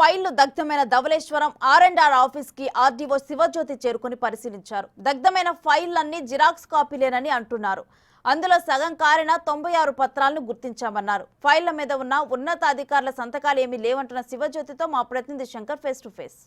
ఫైళ్లు దగ్ధమైన Dhavaleswaram R&R office కి RDO Shivajyothi చేరుకుని పరిశీలించారు. దగ్ధమైన ఫైళ్లన్నీ జిరాక్స్ కాపీలేనని అంటున్నారు. అందులో సగం కారిన 96 పత్రాలను గుర్తించామన్నారు. ఫైళ్ల మీద ఉన్న ఉన్నతాధికారుల సంతకాలు ఏమీ లేవంటున్న శివజ్యోతితో మా ప్రతినిధి శంకర్ ఫేస్ టు ఫేస్.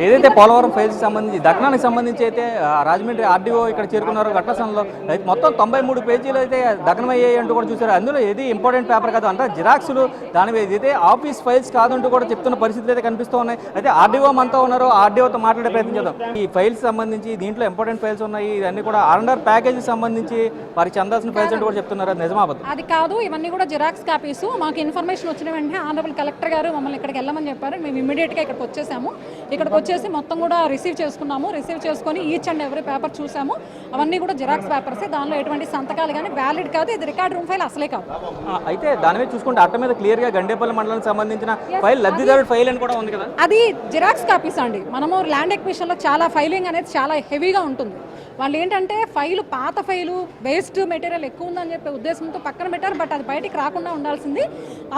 ఏదైతే పోలవరం ఫైల్స్ సంబంధించి దగ్నానికి సంబంధించి అయితే రాజమండ్రి ఆర్డీఓ ఇక్కడ చేరుకున్నారు. ఘటనలో మొత్తం 93 పేజీలు అయితే దగ్నమయ్యాయి అంటూ కూడా చూశారు. అందులో ఏది ఇంపార్టెంట్ పేపర్ కాదు అంటే జిరాక్స్లు, దాని ఏదైతే ఆఫీస్ ఫైల్స్ కాదంటూ కూడా చెప్తున్న పరిస్థితులు అయితే కనిపిస్తూ ఉన్నాయి. అయితే ఆర్డీఓ మనతో ఉన్నారు, ఆర్డీఓతో మాట్లాడే ప్రయత్నం చేద్దాం. ఈ ఫైల్స్ సంబంధించి దీంట్లో ఇంపార్టెంట్ ఫైల్స్ ఉన్నాయి, ఇవన్నీ కూడా R&R ప్యాకేజీ సంబంధించి వారికి చెందాల్సిన ఫైల్స్ అంటూ కూడా చెప్తున్నారు. అది నిజమాబద్దు? అది కాదు, ఇవన్నీ కూడా జిరాక్స్ కాపీస్. మాకు ఇన్ఫర్మేషన్ వచ్చిన వెంటనే ఆనరబుల్ కలెక్టర్ గారు మమ్మల్ని ఇక్కడికి వెళ్ళమని చెప్పారు. మేము ఇమీడియట్గా ఇక్కడికి వచ్చేసాము. ఇక్కడికి వచ్చేసి మొత్తం కూడా రిసీవ్ చేసుకున్నాము. రిసీవ్ చేసుకొని ఈచ్ అండ్ ఎవ్రీ పేపర్ చూసాము. అవన్నీ కూడా జిరాక్స్ పేపర్సే, దానిలో ఎటువంటి సంతకాలు కానీ వ్యాలిడ్ కాదు. ఇది రికార్డ్ రూమ్ ఫైల్ అసలే కాదు. అయితే దాని మీద చూసుకుంటే అట్ట మీద క్లియర్ గా గండేపల్లి మండలానికి సంబంధించిన ఫైల్, లబ్ధిదారుడు ఫైల్ అని కూడా ఉంది కదా, అది జిరాక్స్ కాపీస్ అండి. మనము ల్యాండ్ ఎక్విజిషన్ లో చాలా ఫైలింగ్ అనేది చాలా హెవీగా ఉంటుంది. వాళ్ళు ఏంటంటే ఫైలు, పాత ఫైలు, వేస్ట్ మెటీరియల్ ఎక్కువ ఉందని చెప్పే ఉద్దేశంతో పక్కన పెట్టారు. బట్ అది బయటికి రాకుండా ఉండాల్సింది.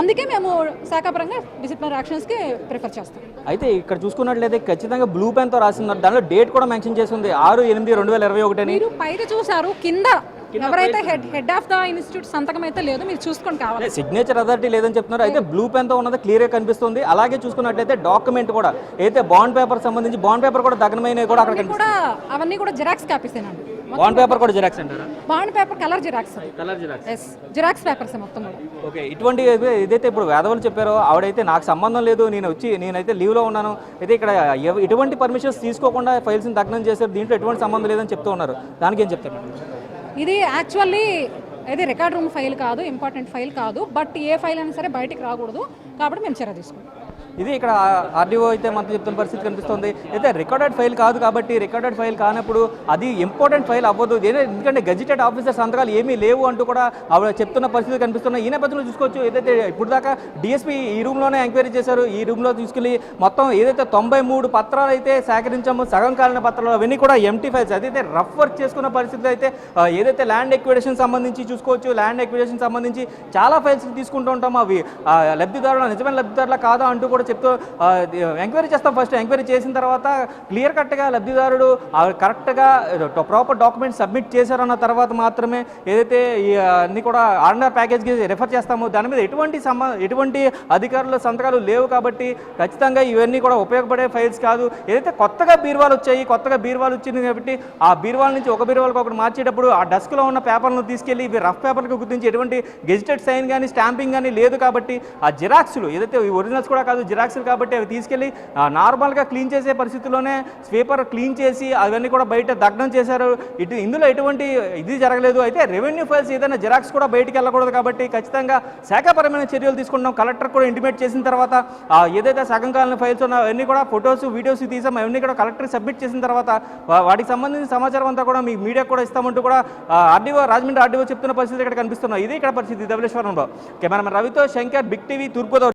అందుకే మేము శాఖాపరంగా డిసిప్లినరీ యాక్షన్స్కి ప్రిఫర్ చేస్తాం. అయితే ఇక్కడ చూసుకున్నట్లయితే ఖచ్చితంగా బ్లూ పెన్తో రాస్తున్నారు. దానిలో డేట్ కూడా మెన్షన్ చేసి ఉంది 6/8/2021 అని. మీరు పైన చూసారు, కింద ఎవరైతే హెడ్ ఆఫ్ ద ఇన్స్టిట్యూట్ సంతకం అయితే లేదు. మీరు చూసుకొని కావాలి, సిగ్నేచర్ అథారిటీ లేదని చెప్తున్నారు. అయితే బ్లూ పెన్తో ఉన్నది క్లియర్గా కనిపిస్తుంది. అలాగే చూసుకున్నట్లయితే డాక్యుమెంట్ కూడా అయితే బాండ్ పేపర్ సంబంధించి బాండ్ పేపర్ కూడా దగ్నమైనవి కూడా అక్కడ కూడా అవన్నీ కూడా జిరాక్స్ కాపీస్ ఏనండి. బాండ్ పేపర్ కూడా జిరాక్స్ అంటారా? Bond paper colour xerox, xerox papers మొత్తం కూడా. ఓకే, ఇటువంటి ఏదైతే ఇప్పుడు వేదవులు చెప్పారో ఆవిడైతే నాకు సంబంధం లేదు, నేనైతే లీవ్లో ఉన్నాను, అయితే ఇక్కడ ఎటువంటి పర్మిషన్స్ తీసుకోకుండా ఫైల్స్ని దగ్నం చేశారు, దీంట్లో ఎటువంటి సంబంధం లేదని చెప్తూ ఉన్నారు. దానికి ఏం చెప్తారు? ఇది యాక్చువల్లీ ఇది రికార్డ్ రూమ్ ఫైల్ కాదు, ఇంపార్టెంట్ ఫైల్ కాదు. బట్ ఏ ఫైల్ అయినా సరే బయటికి రాకూడదు కాబట్టి మేము చర్య తీసుకుంటాం. ఇది ఇక్కడ ఆర్డీఓ అయితే మనతో చెప్తున్న పరిస్థితి కనిపిస్తుంది. అయితే రికార్డెడ్ ఫైల్ కాదు కాబట్టి, రికార్డెడ్ ఫైల్ కానప్పుడు అది ఇంపార్టెంట్ ఫైల్ అవ్వదు. ఎందుకంటే గెజిటెడ్ ఆఫీసర్ సంతకాలు ఏమీ లేవు అంటూ కూడా ఆవిడ చెప్తున్న పరిస్థితి కనిపిస్తున్నాయి. ఈ నేపథ్యంలో చూసుకోవచ్చు, ఏదైతే ఇప్పుడు దాకా డిఎస్పీ ఈ రూమ్లోనే ఎంక్వైరీ చేశారు. ఈ రూమ్లో తీసుకెళ్లి మొత్తం ఏదైతే 93 పత్రాలు అయితే సేకరించామో, సగం కాలిన పత్రాలు అవన్నీ కూడా ఎంటీ ఫైల్స్. అదైతే రఫ్ వర్క్ చేసుకున్న పరిస్థితి అయితే ఏదైతే ల్యాండ్ ఎక్విజిషన్ సంబంధించి చూసుకోవచ్చు, ల్యాండ్ ఎక్విజిషన్ సంబంధించి చాలా ఫైల్స్ తీసుకుంటూ ఉంటాము. అవి లబ్ధిదారుల నిజమైన లబ్ధిదారుల కాదా అంటూ కూడా చెప్తూ ఎంక్వైరీ చేస్తాం. ఫస్ట్ ఎంక్వైరీ చేసిన తర్వాత క్లియర్ కట్గా లబ్ధిదారుడు కరెక్ట్గా ప్రాపర్ డాక్యుమెంట్ సబ్మిట్ చేశారన్న తర్వాత మాత్రమే ఏదైతే అన్ని కూడా R&R ప్యాకేజ్కి రెఫర్ చేస్తామో, దాని మీద ఎటువంటి అధికారుల సంతకాలు లేవు కాబట్టి ఖచ్చితంగా ఇవన్నీ కూడా ఉపయోగపడే ఫైల్స్ కాదు. ఏదైతే కొత్తగా బీరువాలు వచ్చింది కాబట్టి ఆ బీరువాల నుంచి ఒక బీరువాలకు ఒకటి మార్చేటప్పుడు ఆ డస్క్లో ఉన్న పేపర్లను తీసుకెళ్ళి ఇవి రఫ్ పేపర్కి గుర్తించి ఎటువంటి గెజిటెడ్ సైన్ కానీ స్టాంపింగ్ కానీ లేదు కాబట్టి ఆ జిరాక్స్లు ఏదైతే ఒరిజినల్స్ కూడా కాదు, జిరాక్స్లు కాబట్టి అవి తీసుకెళ్ళి నార్మల్గా క్లీన్ చేసే పరిస్థితుల్లోనే స్వీపర్ క్లీన్ చేసి అవన్నీ కూడా బయట దగ్నం చేశారు. ఇందులో ఎటువంటి ఇది జరగలేదు. అయితే రెవెన్యూ ఫైల్స్ ఏదైనా జిరాక్స్ కూడా బయటికి వెళ్ళకూడదు కాబట్టి ఖచ్చితంగా శాఖాపరమైన చర్యలు తీసుకుంటాం. కలెక్టర్ కూడా ఇంటిమేట్ చేసిన తర్వాత ఏదైతే సగం కాలిన ఫైల్స్ ఉన్నాయో అవన్నీ కూడా ఫొటోస్, వీడియోస్ తీసాం. అవన్నీ కూడా కలెక్టర్ సబ్మిట్ చేసిన తర్వాత వాటికి సంబంధించిన సమాచారం అంతా కూడా మీ మీడియా కూడా ఇస్తామంటూ కూడా రాజమండ్రి ఆర్డీఓ చెప్తున్న పరిస్థితి ఇక్కడ కనిపిస్తున్నాయి. ఇది ఇక్కడ పరిస్థితి ధవళేశ్వరంలో. కెమెరామెన్ రవితో శంకర్, బిగ్ టీవీ, తూర్పుగోదావరి.